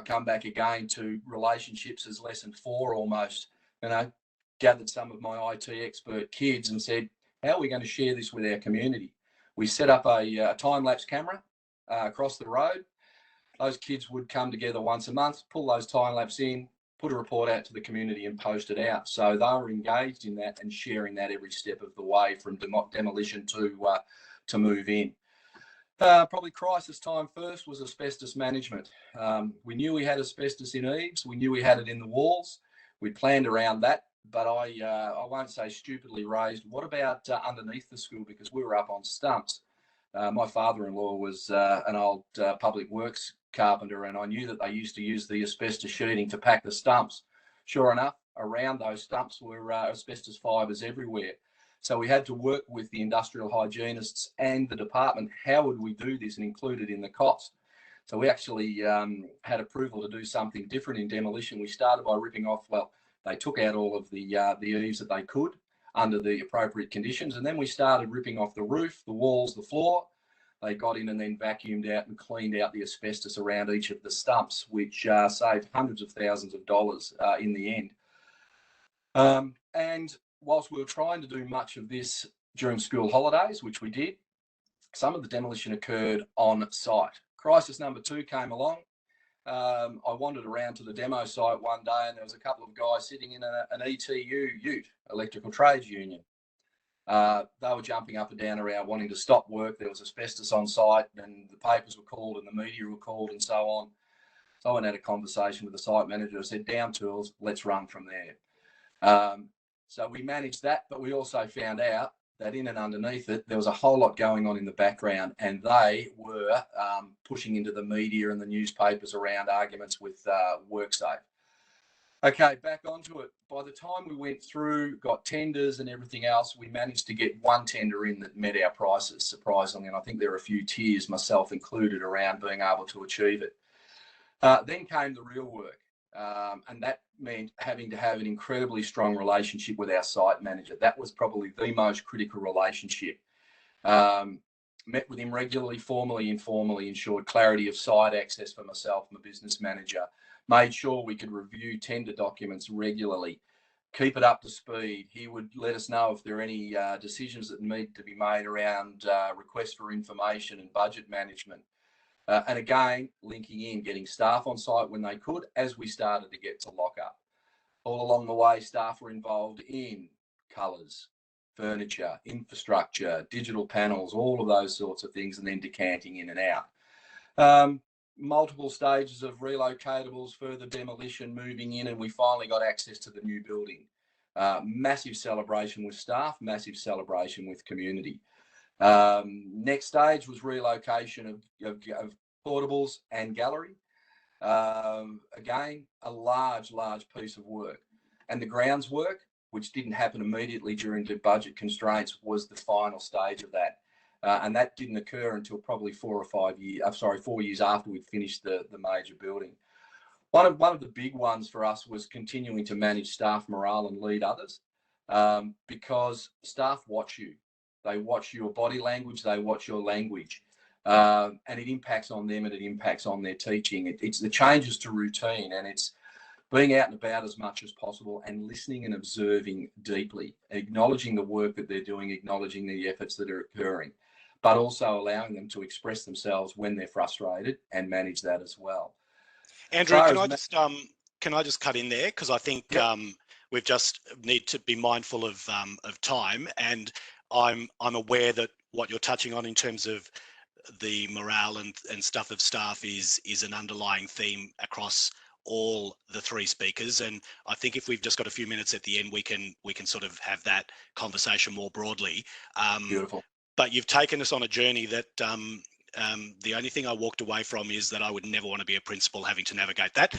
come back again to relationships as lesson 4 almost, gathered some of my IT expert kids and said, how are we going to share this with our community? We set up a time-lapse camera across the road. Those kids would come together once a month, pull those time-lapse in, put a report out to the community and post it out. So they were engaged in that and sharing that every step of the way from demolition to move in. Probably crisis time first was asbestos management. We knew we had asbestos in eaves. We knew we had it in the walls. We planned around that, but I won't say stupidly raised, what about underneath the school? Because we were up on stumps. My father-in-law was an old public works carpenter, and I knew that they used to use the asbestos sheeting to pack the stumps. Sure enough, around those stumps were asbestos fibres everywhere. So we had to work with the industrial hygienists and the department. How would we do this and include it in the cost? So we actually had approval to do something different in demolition. We started by ripping off, they took out all of the eaves that they could under the appropriate conditions. And then we started ripping off the roof, the walls, the floor. They got in and then vacuumed out and cleaned out the asbestos around each of the stumps, which saved hundreds of thousands of dollars in the end. And whilst we were trying to do much of this during school holidays, which we did, some of the demolition occurred on site. Crisis number 2 came along. I wandered around to the demo site one day and there was a couple of guys sitting in an ETU ute, Electrical Trades Union. They were jumping up and down around wanting to stop work. There was asbestos on site and the papers were called and the media were called and so on. So I went and had a conversation with the site manager. I said, down tools, let's run from there. So we managed that, but we also found out that in and underneath it, there was a whole lot going on in the background, and they were pushing into the media and the newspapers around arguments with WorkSafe. Okay, back onto it. By the time we went through, got tenders and everything else, we managed to get one tender in that met our prices, surprisingly, and I think there are a few tiers, myself included, around being able to achieve it. Then came the real work. And that meant having to have an incredibly strong relationship with our site manager. That was probably the most critical relationship. Met with him regularly, formally, informally, ensured clarity of site access for myself, my business manager, made sure we could review tender documents regularly, keep it up to speed. He would let us know if there are any decisions that need to be made around requests for information and budget management. And again, linking in, getting staff on site when they could, as we started to get to lock up. All along the way, staff were involved in colours, furniture, infrastructure, digital panels, all of those sorts of things, and then decanting in and out. Multiple stages of relocatables, further demolition, moving in, and we finally got access to the new building. Massive celebration with staff, massive celebration with community. Next stage was relocation of portables and gallery. Again, a large piece of work. And the grounds work, which didn't happen immediately during the budget constraints, was the final stage of that. And that didn't occur until probably 4 years after we'd finished the major building. One of the big ones for us was continuing to manage staff morale and lead others, because staff watch you. They watch your body language, they watch your language, and it impacts on them and it impacts on their teaching. It's the changes to routine, and it's being out and about as much as possible and listening and observing deeply, acknowledging the work that they're doing, acknowledging the efforts that are occurring, but also allowing them to express themselves when they're frustrated and manage that as well. Andrew, can I just cut in there? Because I think we just need to be mindful of time, and I'm aware that what you're touching on in terms of the morale and stuff of staff is an underlying theme across all the 3 speakers. And I think if we've just got a few minutes at the end, we can sort of have that conversation more broadly. Beautiful. But you've taken us on a journey that the only thing I walked away from is that I would never want to be a principal having to navigate that.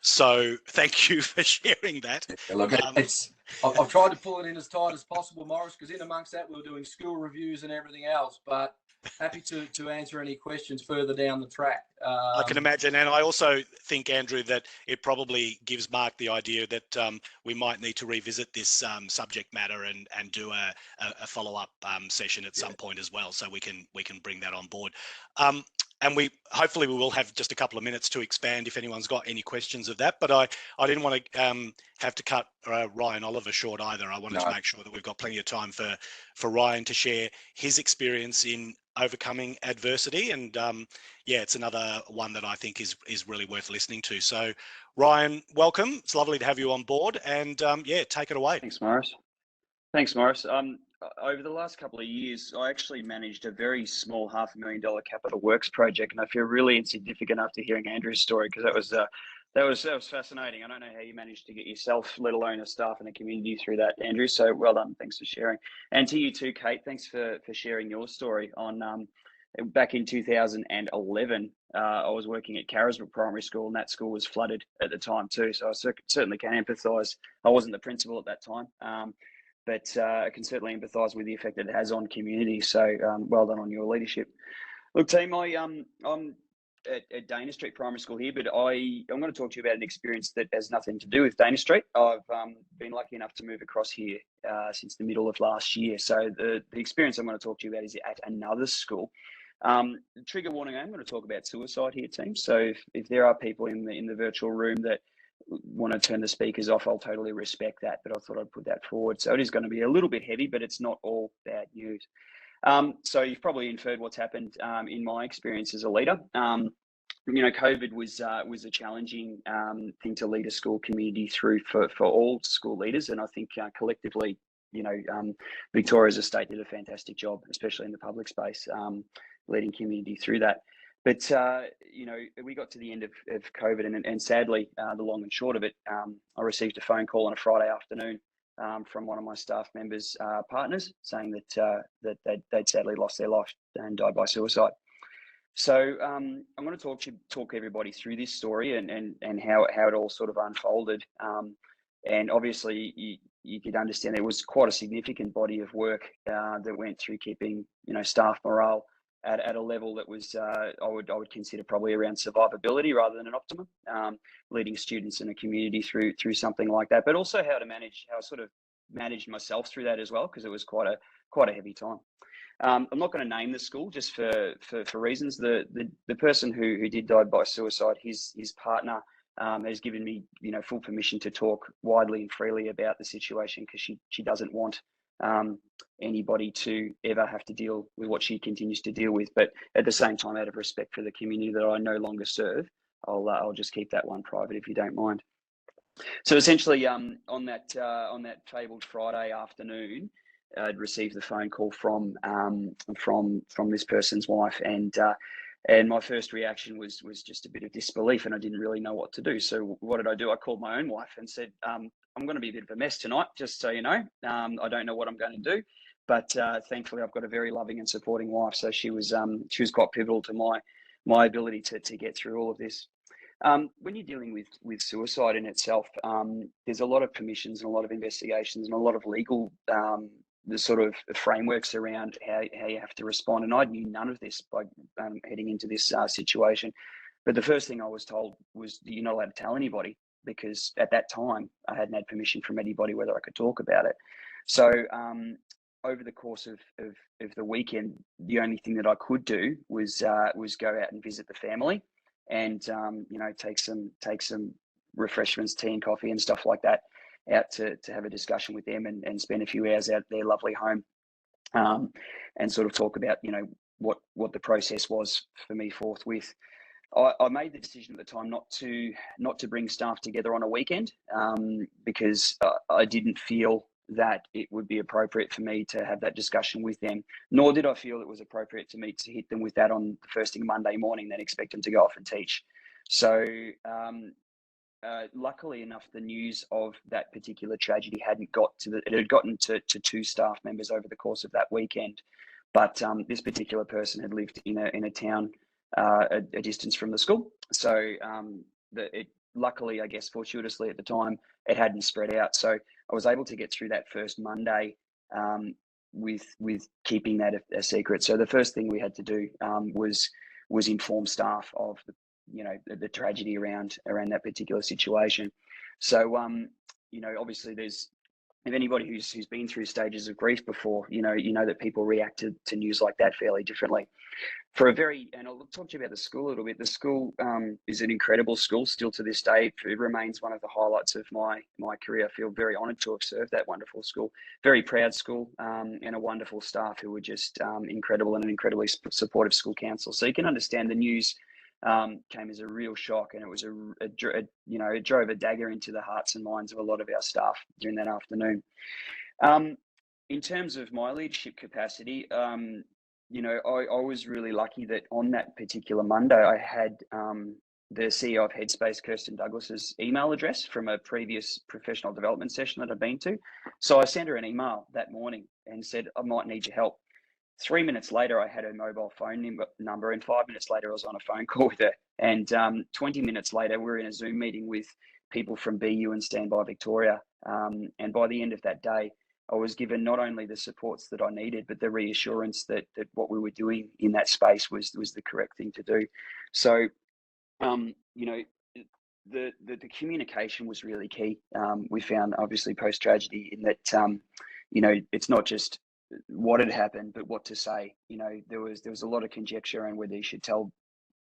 So thank you for sharing that. Yeah, look, I've tried to pull it in as tight as possible, Morris, because in amongst that we were doing school reviews and everything else. But happy to answer any questions further down the track. I can imagine, and I also think, Andrew, that it probably gives Mark the idea that we might need to revisit this subject matter and do a follow-up session at some point as well, so we can bring that on board. And we hopefully we will have just a couple of minutes to expand if anyone's got any questions of that. But I didn't want to have to cut Ryan Oliver short either. I wanted to make sure that we've got plenty of time for Ryan to share his experience in overcoming adversity. And yeah, it's another one that I think is really worth listening to. So Ryan, welcome. It's lovely to have you on board, and yeah, take it away. Thanks, Morris. Thanks, Morris. Over the last couple of years, I actually managed a very small $500,000 capital works project, and I feel really insignificant after hearing Andrew's story, because that was fascinating. I don't know how you managed to get yourself, let alone a staff and a community, through that, Andrew. So well done. Thanks for sharing. And to you too, Kate. Thanks for sharing your story. On back in 2011, I was working at Carisbrook Primary School, and that school was flooded at the time too. So I certainly can empathise. I wasn't the principal at that time. But I can certainly empathise with the effect that it has on community. So well done on your leadership. Look, team, I'm at Dana Street Primary School here, but I'm going to talk to you about an experience that has nothing to do with Dana Street. I've been lucky enough to move across here since the middle of last year. So the experience I'm going to talk to you about is at another school. Trigger warning, I'm going to talk about suicide here, team. So if there are people in the virtual room that want to turn the speakers off, I'll totally respect that, but I thought I'd put that forward. So it is going to be a little bit heavy, but it's not all bad news. So you've probably inferred what's happened in my experience as a leader. You know, COVID was a challenging thing to lead a school community through for all school leaders, and I think collectively, you know, Victoria as a state did a fantastic job, especially in the public space, leading community through that. But, you know, we got to the end of COVID, and sadly, the long and short of it, I received a phone call on a Friday afternoon from one of my staff members' partners saying that they'd sadly lost their life and died by suicide. So I'm going to talk everybody through this story and how it all sort of unfolded. And obviously, you could understand there was quite a significant body of work that went through keeping, you know, staff morale at a level that was I would consider probably around survivability rather than an optimum, leading students in a community through something like that, but also how I sort of managed myself through that as well, because it was quite a heavy time. I'm not going to name the school just for reasons. The person who did die by suicide, his partner has given me, you know, full permission to talk widely and freely about the situation, because she doesn't want anybody to ever have to deal with what she continues to deal with. But at the same time, out of respect for the community that I no longer serve, I'll just keep that one private if you don't mind. So essentially, on that fabled Friday afternoon, I'd received the phone call from this person's wife, and my first reaction was just a bit of disbelief, and I didn't really know what to do. So what did I do? I called my own wife and said, I'm going to be a bit of a mess tonight, just so you know. I don't know what I'm going to do, but thankfully I've got a very loving and supporting wife. So she was quite pivotal to my ability to get through all of this. When you're dealing with suicide in itself, there's a lot of permissions and a lot of investigations and a lot of legal the sort of frameworks around how you have to respond. And I knew none of this by heading into this situation. But the first thing I was told was you're not allowed to tell anybody, because at that time I hadn't had permission from anybody whether I could talk about it. So over the course of the weekend, the only thing that I could do was go out and visit the family, and you know, take some refreshments, tea and coffee and stuff like that, out to have a discussion with them and spend a few hours at their lovely home, and sort of talk about, you know, what the process was for me forthwith. I made the decision at the time not to bring staff together on a weekend, because I didn't feel that it would be appropriate for me to have that discussion with them, nor did I feel it was appropriate to me to hit them with that on the first thing Monday morning, then expect them to go off and teach. So luckily enough, the news of that particular tragedy it had gotten to two staff members over the course of that weekend. but this particular person had lived in a town a distance from the school. So luckily, I guess fortuitously at the time, it hadn't spread out. So I was able to get through that first Monday with keeping that a secret. So the first thing we had to do was inform staff of the tragedy around that particular situation. So obviously if anybody who's been through stages of grief before, you know that people react to news like that fairly differently. And I'll talk to you about the school a little bit. The school is an incredible school still to this day. It remains one of the highlights of my career. I feel very honoured to have served that wonderful school. Very proud school, and a wonderful staff who were just incredible, and an incredibly supportive school council. So you can understand the news came as a real shock, and it was it drove a dagger into the hearts and minds of a lot of our staff during that afternoon. In terms of my leadership capacity, I was really lucky that on that particular Monday, I had the CEO of Headspace, Kirsten Douglas's email address from a previous professional development session that I'd been to. So I sent her an email that morning and said, I might need your help. 3 minutes later, I had her mobile phone number, and 5 minutes later, I was on a phone call with her. And 20 minutes later, we were in a Zoom meeting with people from BU and Standby Victoria. And by the end of that day, I was given not only the supports that I needed, but the reassurance that what we were doing in that space was the correct thing to do. So, the communication was really key. We found, obviously, post tragedy, in that it's not just what had happened, but what to say. There was a lot of conjecture around whether you should tell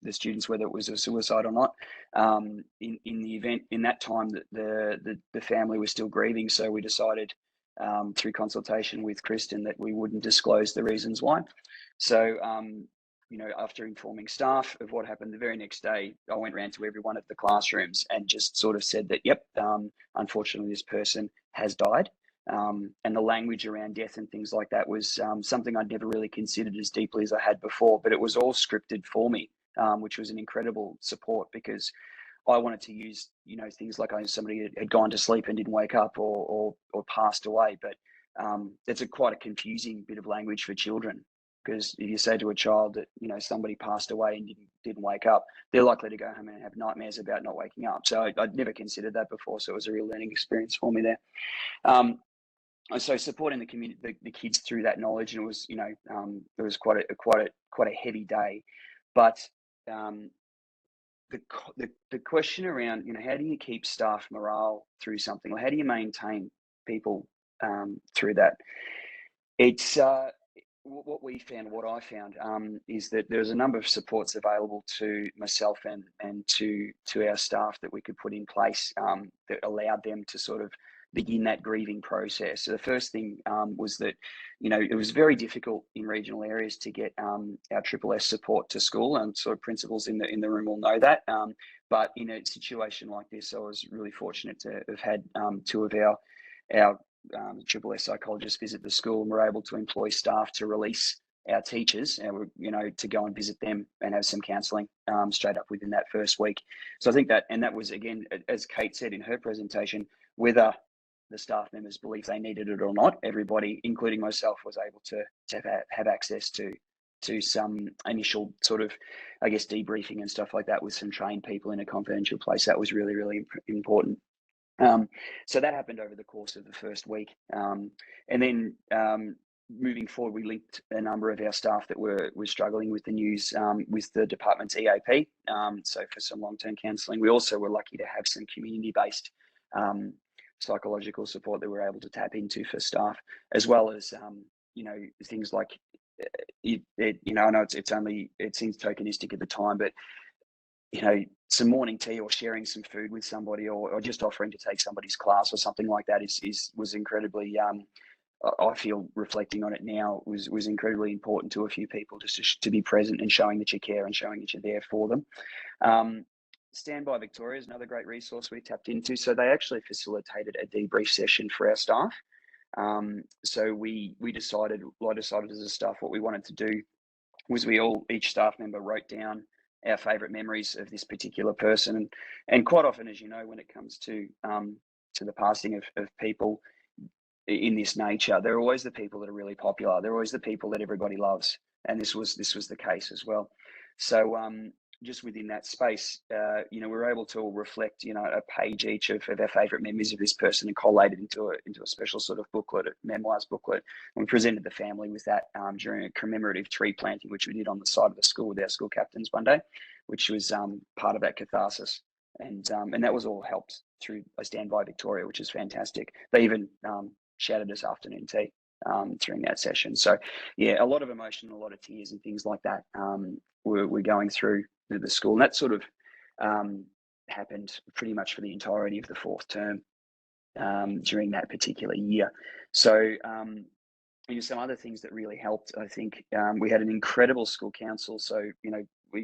the students whether it was a suicide or not. In the event, in that time, that the family was still grieving, so we decided, through consultation with Kristen, that we wouldn't disclose the reasons why. So, after informing staff of what happened, the very next day, I went around to every one of the classrooms and just sort of said that, yep, unfortunately, this person has died. And the language around death and things like that was something I'd never really considered as deeply as I had before, but it was all scripted for me, which was an incredible support, because I wanted to use, things like somebody had gone to sleep and didn't wake up or passed away. But it's quite a confusing bit of language for children, because if you say to a child that, somebody passed away and didn't wake up, they're likely to go home and have nightmares about not waking up. So I'd never considered that before. So it was a real learning experience for me there. So supporting the community, the kids through that knowledge, and it was, it was quite a heavy day. But the question around, how do you keep staff morale through something, or how do you maintain people through that? It's what we found, what I found, is that there's a number of supports available to myself and to our staff that we could put in place that allowed them to sort of begin that grieving process. So the first thing was that, it was very difficult in regional areas to get our SSS support to school, and sort of principals in the room will know that. But in a situation like this, I was really fortunate to have had two of our SSS psychologists visit the school, and we're able to employ staff to release our teachers, and to go and visit them and have some counselling straight up within that first week. So I think that was, again, as Kate said in her presentation, whether the staff members believe they needed it or not, everybody, including myself, was able to have access to some initial sort of, I guess, debriefing and stuff like that with some trained people in a confidential place. That was really, really important. So that happened over the course of the first week. And then moving forward, we linked a number of our staff that were struggling with the news with the department's EAP. So for some long-term counselling, we also were lucky to have some community-based psychological support that we're able to tap into for staff, as well as things like I know it seems tokenistic at the time, but some morning tea, or sharing some food with somebody, or just offering to take somebody's class or something like that was incredibly, I feel, reflecting on it now, was incredibly important to a few people, just to be present and showing that you care and showing that you're there for them. Standby Victoria is another great resource we tapped into. So they actually facilitated a debrief session for our staff. So I decided as a staff, what we wanted to do was each staff member wrote down our favourite memories of this particular person. And quite often, as you know, when it comes to the passing of people, in this nature, they're always the people that are really popular. They're always the people that everybody loves, and this was the case as well. So just within that space, we were able to reflect, a page each of our favourite memories of this person and collate it into a special sort of booklet, a memoirs booklet. And we presented the family with that during a commemorative tree planting, which we did on the side of the school with our school captains one day, which was part of that catharsis. And that was all helped through a Stand By Victoria, which is fantastic. They even shouted us afternoon tea during that session. So yeah, a lot of emotion, a lot of tears and things like that we're going through the school. And that sort of happened pretty much for the entirety of the fourth term during that particular year. So some other things that really helped, I think, we had an incredible school council. So,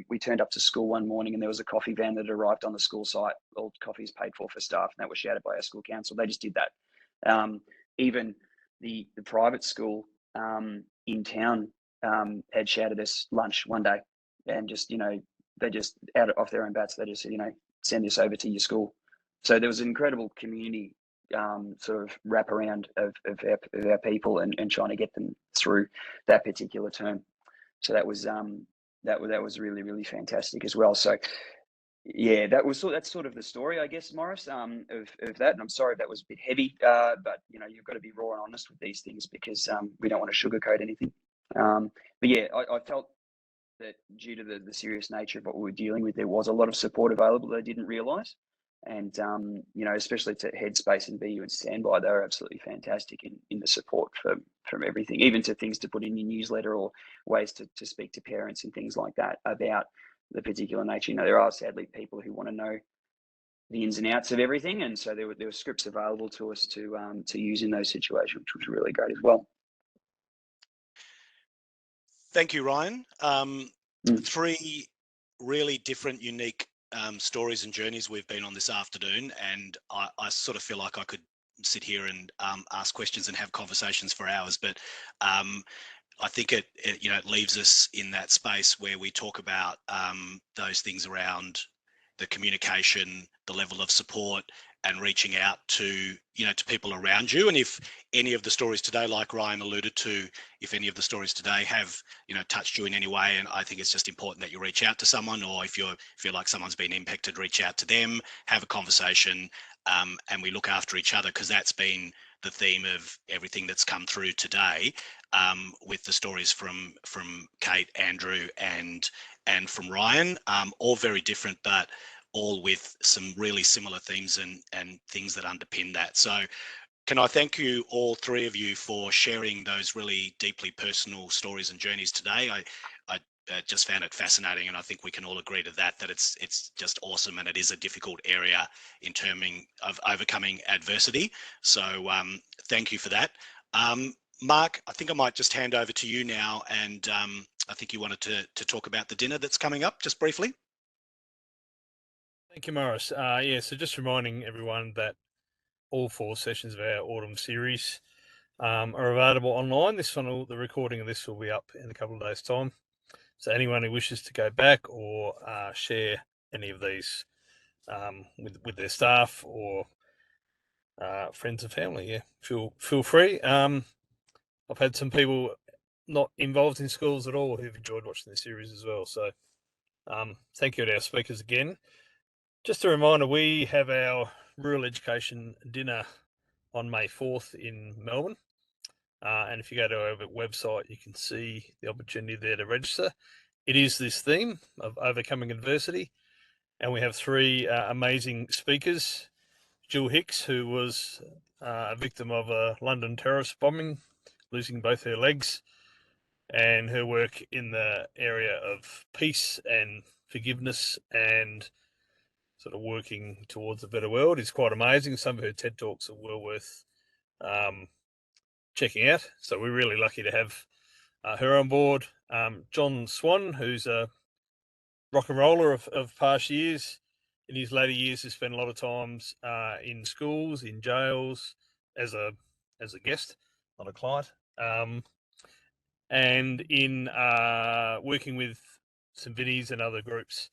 we turned up to school one morning and there was a coffee van that arrived on the school site. All coffees paid for staff, and that was shouted by our school council. They just did that. Even the private school in town had shouted us lunch one day, and just, they just off their own bats, they just said, send this over to your school. So there was an incredible community sort of wraparound of our people and trying to get them through that particular term. So that was really, really fantastic as well. So yeah, that's sort of the story, I guess, Morris, of that. And I'm sorry if that was a bit heavy, but you've got to be raw and honest with these things because we don't want to sugarcoat anything. But yeah, I felt that due to the serious nature of what we were dealing with, there was a lot of support available that I didn't realise. And, especially to Headspace and BU and Standby, they were absolutely fantastic in the support from everything, even to things to put in your newsletter or ways to speak to parents and things like that about the particular nature. There are sadly people who want to know the ins and outs of everything. And so there were scripts available to us to use in those situations, which was really great as well. Thank you, Ryan. Three really different, unique stories and journeys we've been on this afternoon, and I sort of feel like I could sit here and ask questions and have conversations for hours, but I think it leaves us in that space where we talk about those things around the communication, the level of support, and reaching out to people around you. And if any of the stories today, like Ryan alluded to, if any of the stories today have touched you in any way, and I think it's just important that you reach out to someone, or if you feel like someone's been impacted, reach out to them, have a conversation, and we look after each other, because that's been the theme of everything that's come through today, with the stories from Kate, Andrew, and from Ryan, all very different, but all with some really similar themes and things that underpin that. So can I thank you, all three of you, for sharing those really deeply personal stories and journeys today. I just found it fascinating, and I think we can all agree to that it's just awesome, and it is a difficult area in terms of overcoming adversity. So thank you for that. Mark, I think I might just hand over to you now, and I think you wanted to talk about the dinner that's coming up, just briefly. Thank you, Morris. So just reminding everyone that all 4 sessions of our autumn series are available online. The recording of this will be up in a couple of days' time. So anyone who wishes to go back or share any of these with their staff or friends and family, feel free. I've had some people not involved in schools at all who've enjoyed watching this series as well. So thank you to our speakers again. Just a reminder, we have our rural education dinner on May 4th in Melbourne. And if you go to our website, you can see the opportunity there to register. It is this theme of overcoming adversity. And we have 3 amazing speakers. Jill Hicks, who was a victim of a London terrorist bombing, losing both her legs, and her work in the area of peace and forgiveness and sort of working towards a better world is quite amazing. Some of her TED Talks are well worth checking out. So we're really lucky to have her on board. John Swan, who's a rock and roller of past years, in his later years has spent a lot of times in schools, in jails, as a guest, not a client, and in working with some Vinnies and other groups.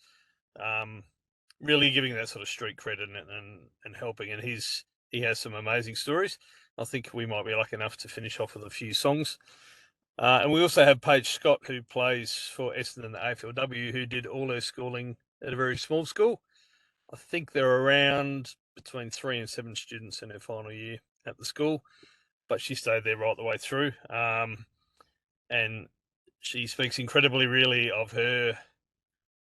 Really giving that sort of street cred and helping. And he's he has some amazing stories. I think we might be lucky enough to finish off with a few songs. And we also have Paige Scott, who plays for Essendon in the AFLW, who did all her schooling at a very small school. I think there are around between 3 and 7 students in her final year at the school, but she stayed there right the way through. And she speaks incredibly, really, of her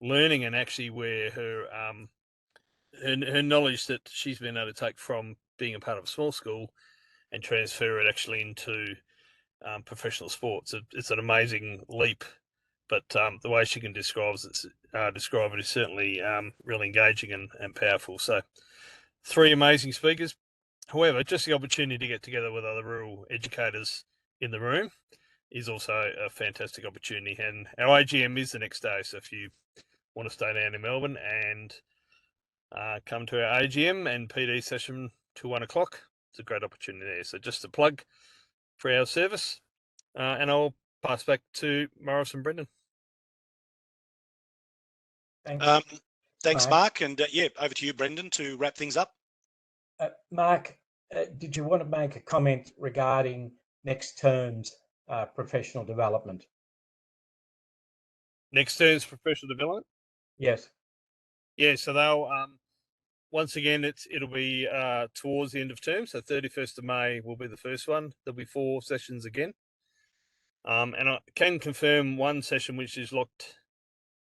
learning and actually where her knowledge that she's been able to take from being a part of a small school and transfer it actually into professional sports. It's an amazing leap, but the way she can describe it is certainly really engaging and powerful. So 3 amazing speakers. However, just the opportunity to get together with other rural educators in the room is also a fantastic opportunity. And our AGM is the next day. So if you want to stay down in Melbourne and come to our AGM and PD session to 1 o'clock, it's a great opportunity there. So just a plug for our service. And I'll pass back to Morris and Brendan. Thanks, Mark. And yeah, over to you, Brendan, to wrap things up. Mark, did you want to make a comment regarding next term's professional development? Next term's professional development? Yes. Yeah, so they'll once again it'll be towards the end of term. So 31st of May will be the first one. There'll be 4 sessions again. And I can confirm one session which is locked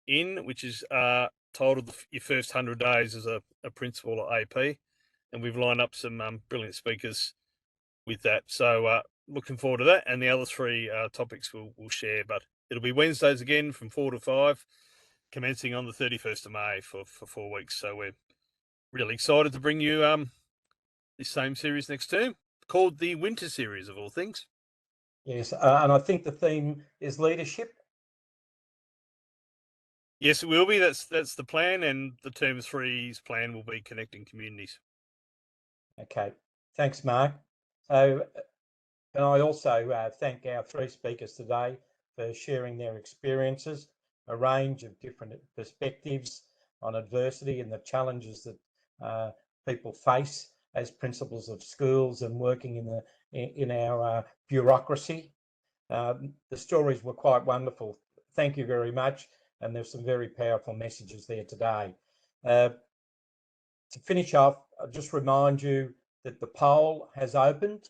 in, which is titled your first 100 days as a principal at AP. And we've lined up some brilliant speakers with that. So looking forward to that. And the other 3 topics we'll share, but it'll be Wednesdays again from 4 to 5, commencing on the 31st of May for 4 weeks. So we're really excited to bring you this same series next term, called the Winter Series of all things. Yes, and I think the theme is leadership. Yes, it will be. That's the plan, and the term 3's plan will be connecting communities. Okay, thanks, Mark. So, and I also thank our 3 speakers today for sharing their experiences, a range of different perspectives on adversity and the challenges that people face as principals of schools and working in our bureaucracy. The stories were quite wonderful. Thank you very much. And there's some very powerful messages there today. To finish off, I'll just remind you that the poll has opened,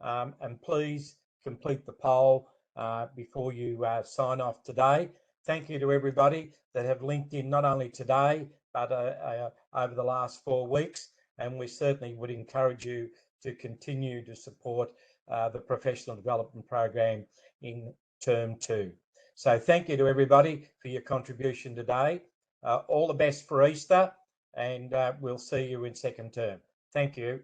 and please complete the poll before you sign off today. Thank you to everybody that have linked in not only today, but over the last 4 weeks. And we certainly would encourage you to continue to support the professional development program in term 2. So thank you to everybody for your contribution today. All the best for Easter, and we'll see you in second term. Thank you.